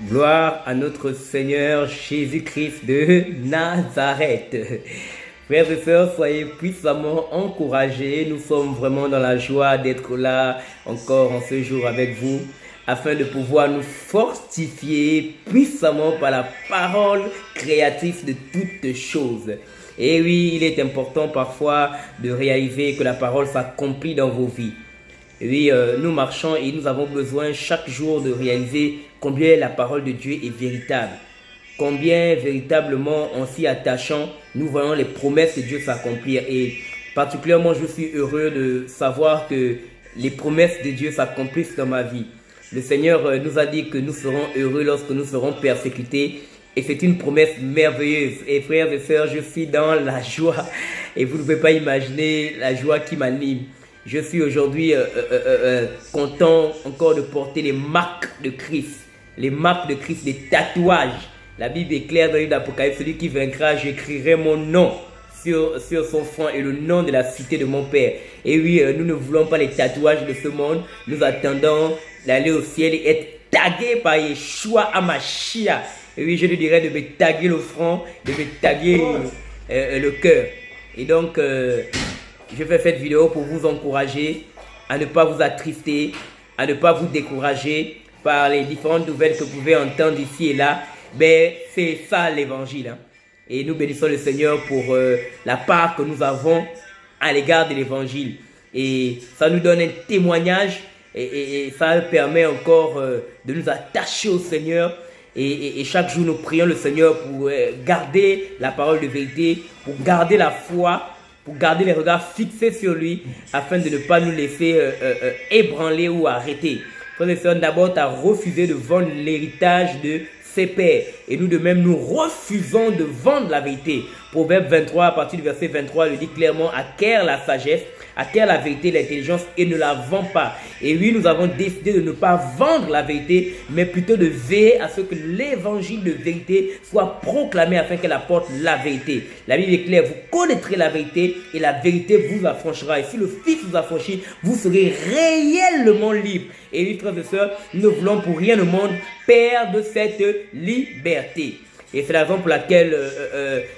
Gloire à notre Seigneur Jésus-Christ de Nazareth. Frères et sœurs, soyez puissamment encouragés. Nous sommes vraiment dans la joie d'être là encore en ce jour avec vous, afin de pouvoir nous fortifier puissamment par la parole créatrice de toutes choses. Et oui, il est important parfois de réaliser que la parole s'accomplit dans vos vies. Et oui, nous marchons et nous avons besoin chaque jour de réaliser combien la parole de Dieu est véritable. Combien véritablement en s'y attachant, nous voyons les promesses de Dieu s'accomplir. Et particulièrement, je suis heureux de savoir que les promesses de Dieu s'accomplissent dans ma vie. Le Seigneur nous a dit que nous serons heureux lorsque nous serons persécutés. Et c'est une promesse merveilleuse. Et frères et sœurs, je suis dans la joie. Et vous ne pouvez pas imaginer la joie qui m'anime. Je suis aujourd'hui content encore de porter les marques de Christ. Les marques de Christ, les tatouages. La Bible est claire dans le livre d'Apocalypse. Celui qui vaincra, j'écrirai mon nom sur son front et le nom de la cité de mon Père. Et oui, nous ne voulons pas les tatouages de ce monde. Nous attendons d'aller au ciel et être tagués par Yeshua Hamashiach. Et oui, je lui dirais de me taguer le front, de me taguer le cœur. Et donc, je fais cette vidéo pour vous encourager à ne pas vous attrister, à ne pas vous décourager par les différentes nouvelles que vous pouvez entendre ici et là. Mais c'est ça l'évangile. Hein. Et nous bénissons le Seigneur pour la part que nous avons à l'égard de l'évangile. Et ça nous donne un témoignage et ça permet encore de nous attacher au Seigneur. Et chaque jour nous prions le Seigneur pour garder la parole de vérité, pour garder la foi, pour garder les regards fixés sur lui, afin de ne pas nous laisser ébranler ou arrêter. Frères et sœurs, d'abord, tu as refusé de vendre l'héritage de ses pères. Et nous de même, nous refusons de vendre la vérité. Proverbe 23, à partir du verset 23, le dit clairement, acquiert la sagesse, acquiert la vérité, l'intelligence et ne la vend pas. Et oui, nous avons décidé de ne pas vendre la vérité, mais plutôt de veiller à ce que l'évangile de vérité soit proclamé afin qu'elle apporte la vérité. La Bible est claire, vous connaîtrez la vérité et la vérité vous affranchira. Et si le Fils vous affranchit, vous serez réellement libre. Et oui, frères et sœurs, nous ne voulons pour rien au monde perdre cette liberté. Et c'est la raison pour laquelle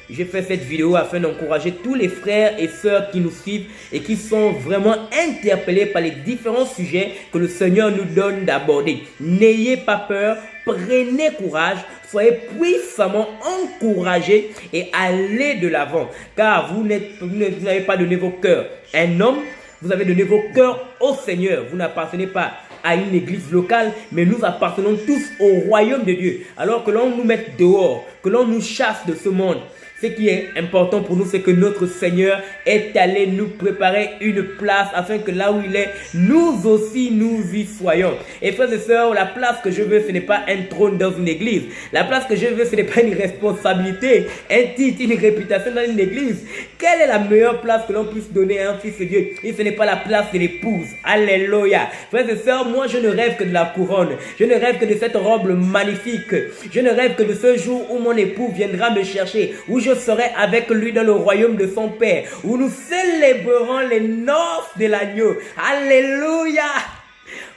j'ai fait cette vidéo afin d'encourager tous les frères et sœurs qui nous suivent et qui sont vraiment interpellés par les différents sujets que le Seigneur nous donne d'aborder. N'ayez pas peur, prenez courage, soyez puissamment encouragés et allez de l'avant. Car vous n'avez pas donné vos cœurs à un homme, vous avez donné vos cœurs au Seigneur. Vous n'appartenez pas à une église locale, mais nous appartenons tous au royaume de Dieu. Alors que l'on nous mette dehors, que l'on nous chasse de ce monde, ce qui est important pour nous, c'est que notre Seigneur est allé nous préparer une place afin que là où il est, nous aussi nous y soyons. Et frères et sœurs, la place que je veux, ce n'est pas un trône dans une église. La place que je veux, ce n'est pas une responsabilité, un titre, une réputation dans une église. Quelle est la meilleure place que l'on puisse donner à un fils de Dieu? Et ce n'est pas la place de l'épouse. Alléluia. Frères et sœurs, moi je ne rêve que de la couronne. Je ne rêve que de cette robe magnifique. Je ne rêve que de ce jour où mon époux viendra me chercher, où je serai avec lui dans le royaume de son Père, où nous célébrerons les noces de l'agneau. Alléluia.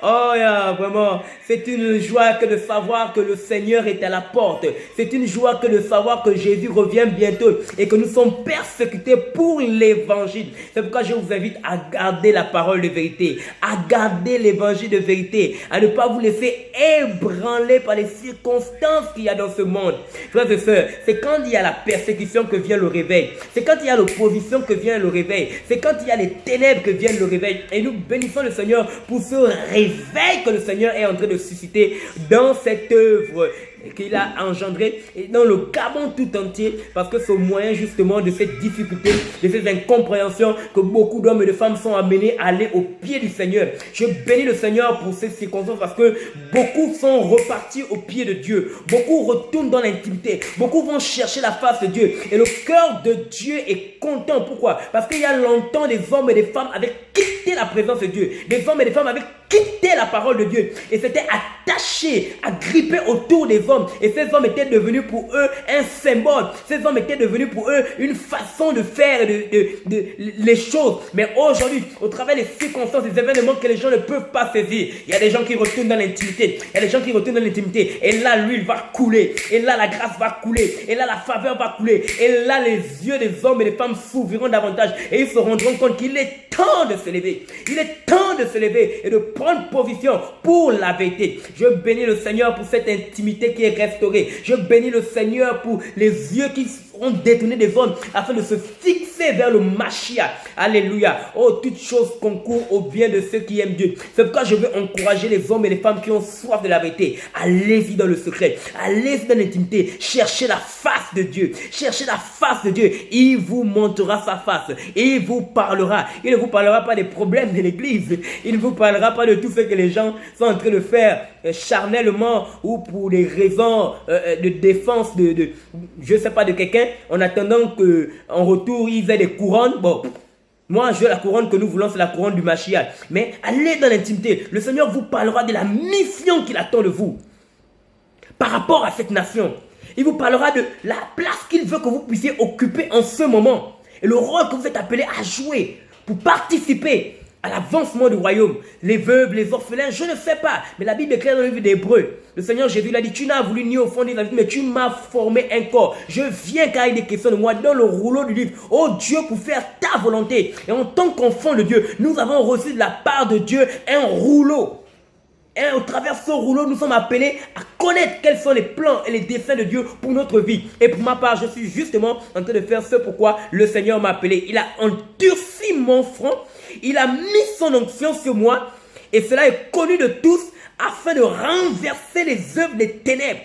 Oh, yeah, vraiment, c'est une joie que de savoir que le Seigneur est à la porte. C'est une joie que de savoir que Jésus revient bientôt et que nous sommes persécutés pour l'évangile. C'est pourquoi je vous invite à garder la parole de vérité, à garder l'évangile de vérité, à ne pas vous laisser ébranler par les circonstances qu'il y a dans ce monde. Frères et sœurs, c'est quand il y a la persécution que vient le réveil. C'est quand il y a l'opposition que vient le réveil. C'est quand il y a les ténèbres que vient le réveil. Et nous bénissons le Seigneur pour ce réveil que le Seigneur est en train de susciter dans cette œuvre qu'il a engendré et dans le Gabon tout entier, parce que c'est au moyen justement de cette difficulté, de ces incompréhensions que beaucoup d'hommes et de femmes sont amenés à aller au pied du Seigneur. Je bénis le Seigneur pour ces circonstances parce que beaucoup sont repartis au pied de Dieu, beaucoup retournent dans l'intimité, beaucoup vont chercher la face de Dieu et le cœur de Dieu est content. Pourquoi? Parce qu'il y a longtemps des hommes et des femmes avaient quitté la présence de Dieu, des hommes et des femmes avaient quitté la parole de Dieu et s'étaient attachés, agrippés autour des hommes. Et ces hommes étaient devenus pour eux un symbole. Ces hommes étaient devenus pour eux une façon de faire les choses. Mais aujourd'hui, au travers des circonstances, des événements que les gens ne peuvent pas saisir, il y a des gens qui retournent dans l'intimité. Il y a des gens qui retournent dans l'intimité. Et là, l'huile va couler. Et là, la grâce va couler. Et là, la faveur va couler. Et là, les yeux des hommes et des femmes s'ouvriront davantage. Et ils se rendront compte qu'il est temps de se lever. Il est temps de se lever et de prendre position pour la vérité. Je bénis le Seigneur pour cette intimité qui est restaurée. Je bénis le Seigneur pour les yeux qui seront détournés des hommes afin de se fixer vers le Mashiach. Alléluia. Oh, toute chose concourt au bien de ceux qui aiment Dieu. C'est pourquoi je veux encourager les hommes et les femmes qui ont soif de la vérité. Allez-y dans le secret. Allez-y dans l'intimité. Cherchez la face de Dieu. Cherchez la face de Dieu. Il vous montrera sa face. Il vous parlera. Il ne vous parlera pas des problèmes de l'église. Il ne vous parlera pas de tout ce que les gens sont en train de faire charnellement ou pour des raisons de défense de je ne sais pas de quelqu'un en attendant qu'en retour ils aient des couronnes. Bon, moi je veux la couronne que nous voulons, c'est la couronne du Mashiach. Mais allez dans l'intimité. Le Seigneur vous parlera de la mission qu'il attend de vous par rapport à cette nation. Il vous parlera de la place qu'il veut que vous puissiez occuper en ce moment et le rôle que vous êtes appelé à jouer pour participer à l'avancement du royaume. Les veuves, les orphelins, je ne sais pas. Mais la Bible déclare dans le livre d'Hébreux. Le Seigneur Jésus l'a dit, tu n'as voulu ni au fond ni dans la vie, mais tu m'as formé un corps. Je viens car il est question de moi dans le rouleau du livre. Oh Dieu, pour faire ta volonté. Et en tant qu'enfant de Dieu, nous avons reçu de la part de Dieu un rouleau. Et au travers de ce rouleau, nous sommes appelés à connaître quels sont les plans et les desseins de Dieu pour notre vie. Et pour ma part, je suis justement en train de faire ce pourquoi le Seigneur m'a appelé. Il a endurci mon front. Il a mis son onction sur moi. Et cela est connu de tous afin de renverser les œuvres des ténèbres.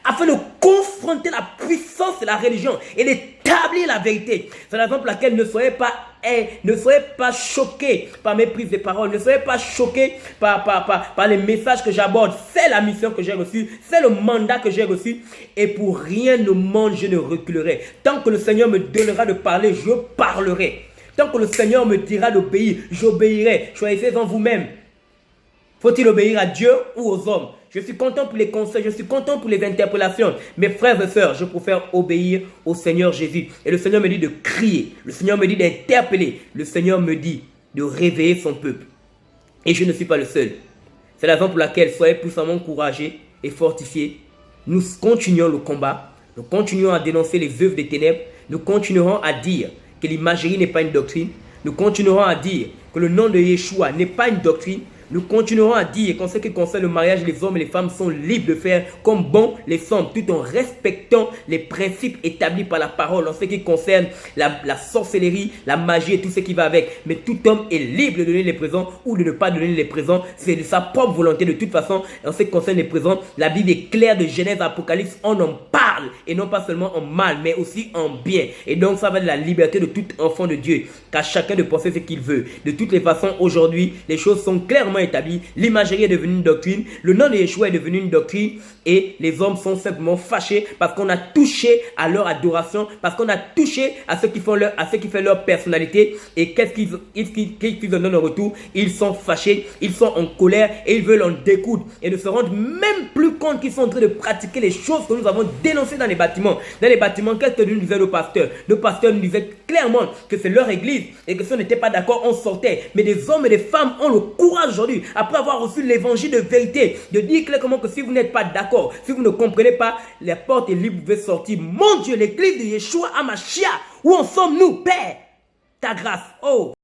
Afin de confronter la puissance de la religion et d'établir la vérité. C'est la raison pour laquelle ne soyez pas choqués par mes prises de parole. Ne soyez pas choqués par les messages que j'aborde. C'est la mission que j'ai reçue. C'est le mandat que j'ai reçu. Et pour rien au monde, je ne reculerai. Tant que le Seigneur me donnera de parler, je parlerai. Tant que le Seigneur me dira d'obéir, j'obéirai. Choisissez en vous-même. Faut-il obéir à Dieu ou aux hommes? Je suis content pour les conseils, je suis content pour les interpellations. Mes frères et sœurs, je préfère obéir au Seigneur Jésus. Et le Seigneur me dit de crier. Le Seigneur me dit d'interpeller. Le Seigneur me dit de réveiller son peuple. Et je ne suis pas le seul. C'est la raison pour laquelle soyez puissamment encouragés et fortifiés. Nous continuons le combat. Nous continuons à dénoncer les œuvres des ténèbres. Nous continuerons à dire que l'imagerie n'est pas une doctrine. Nous continuerons à dire que le nom de Yeshua n'est pas une doctrine. Nous continuerons à dire qu'en ce qui concerne le mariage, les hommes et les femmes sont libres de faire comme bon les semble, tout en respectant les principes établis par la parole en ce qui concerne la sorcellerie, la magie et tout ce qui va avec. Mais tout homme est libre de donner les présents ou de ne pas donner les présents. C'est de sa propre volonté de toute façon. En ce qui concerne les présents, la Bible est claire de Genèse à Apocalypse. On en parle et non pas seulement en mal, mais aussi en bien. Et donc ça va de la liberté de tout enfant de Dieu, qu'à chacun de penser ce qu'il veut. De toutes les façons, aujourd'hui, les choses sont clairement établi, l'imagerie est devenue une doctrine, le nom de Yeshua est devenu une doctrine et les hommes sont simplement fâchés parce qu'on a touché à leur adoration, parce qu'on a touché à ce qui fait leur personnalité et qu'est-ce qu'ils en donnent en retour? Ils sont fâchés, ils sont en colère et ils veulent en découdre et ne se rendent même plus compte qu'ils sont en train de pratiquer les choses que nous avons dénoncées dans les bâtiments. Dans les bâtiments, qu'est-ce que nous disaient nos pasteurs? Nos pasteurs nous disaient clairement que c'est leur église et que si on n'était pas d'accord, on sortait. Mais des hommes et des femmes ont le courage aujourd'hui, après avoir reçu l'évangile de vérité, de dire clairement que si vous n'êtes pas d'accord, si vous ne comprenez pas, les portes est libre, vous pouvez sortir. Mon Dieu, l'église de Yeshua HaMashiach, où en sommes-nous, Père? Ta grâce, oh!